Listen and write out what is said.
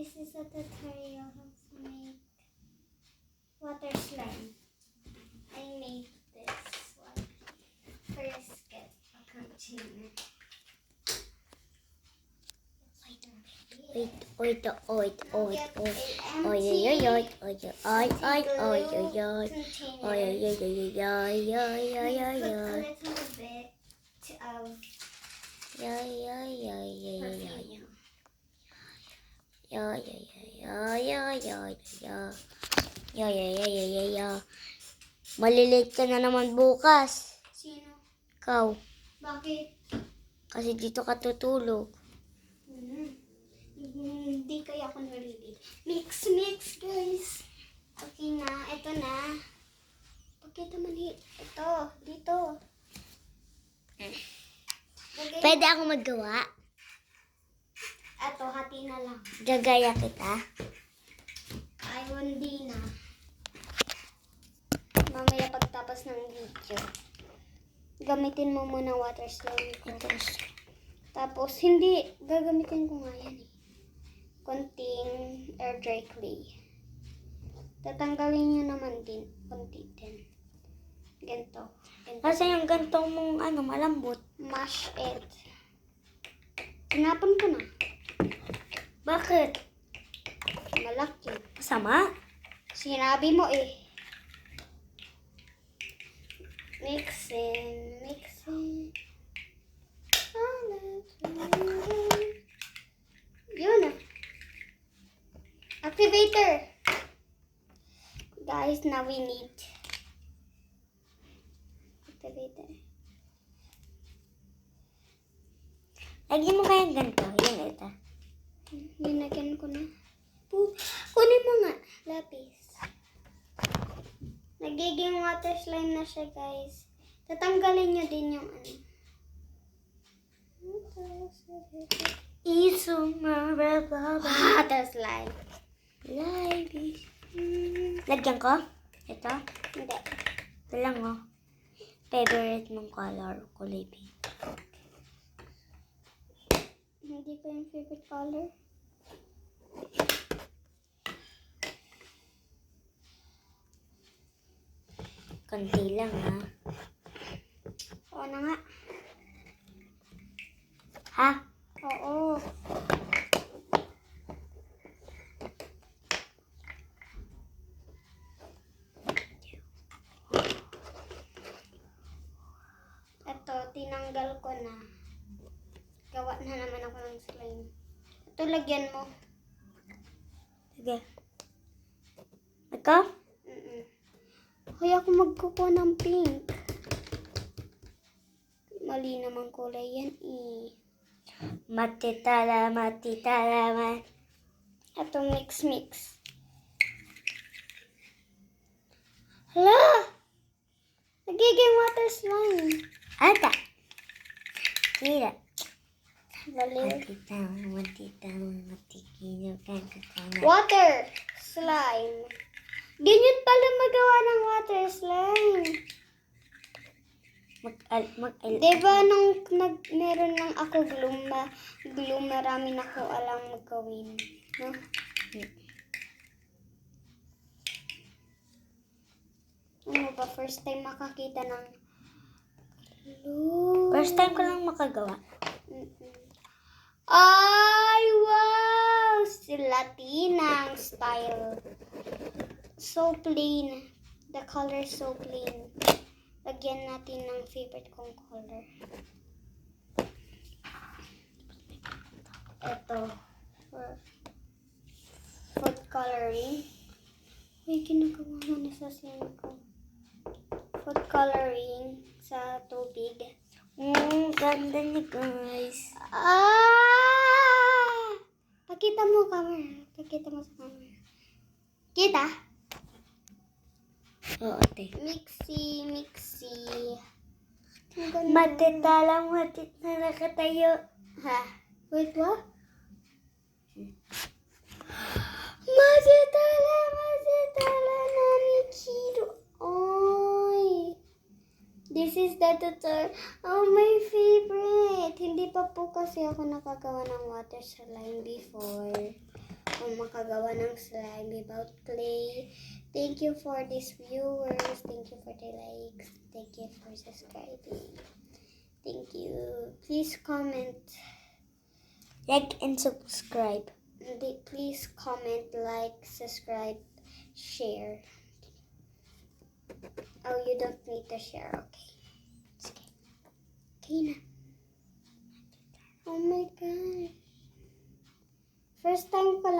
This is a tutorial how to make water slime. I made this one. First, get a container. Wait. Get Malilate ka na naman bukas. Sino? Ikaw. Bakit? Kasi dito ka tutulog. Hindi kaya ako nalilid. Mix, guys. Okay na. Ito na. Pakita man ito. Dito. Pwede ako maggawa? Ito, hati na lang. Gagaya kita. Ay, hindi na. Mamaya pagtapos ng video. Gamitin mo muna water slime ko. Tapos, hindi. Gagamitin ko nga yan eh. Konting air dry clay. Tatanggalin nyo naman din. Konti din. Ganito. Kasi yung gantong mong malambot. Mash it. Tinapon ko na. Bakit? Malaki. Masama? Sinabi mo eh. Mixin. Yun na. Activator. Guys, now we need activator. Lagyan mo kayang ganito. Yan, ito. Linagyan ko na. Kunin mo nga. Lapis. Nagiging water slime na siya, guys. Tatanggalin nyo din yung water slime. Lagyan ko? Ito? Hindi. Ito lang, oh. Favorite mong color, kulay pink. Hindi ko yung favorite color. Konti lang, ha? Oo na nga. Ha? Oo. Ito, tinanggal ko na. Gawa na naman ako ng slime. Ito, lagyan mo. Sige. Ikaw? Kaya ako magkukuha ng pink. Mali naman kulay yan eh. Matitala. Ito, mix. Hala! Nagiging water slime. Ata. Tira. Baliw. Matitala. Water slime. Ganyan pala magawa ng water slime. Diba nung meron lang ako glue, marami na ko alam magawin. No? Ano ba, first time makakita ng glue? First time ko lang makagawa. Ay, wow! Latinang style. So plain. The color is so plain. Lagyan natin ng favorite kong color. Ito. Food coloring. Uy, ginagawa mo na sa slime ko. Food coloring sa tubig. Ganda niya, guys. Pakita mo camera. Pakita mo sa camera. Kita? Oo, ate. Mixy. Matitala ka tayo. Ha? Wait, what? Matitala na ni Kiro. Oy. This is the tutorial. Oh, my favorite. Hindi pa po kasi ako nakagawa ng water slime before. kung makagawa ng slime about clay. Thank you for these viewers. Thank you for the likes. Thank you for subscribing. Thank you. Please comment. Like and subscribe. Please comment, like, subscribe, share. Oh, you don't need to share. Okay. Okay na. Oh my gosh. First time ko lang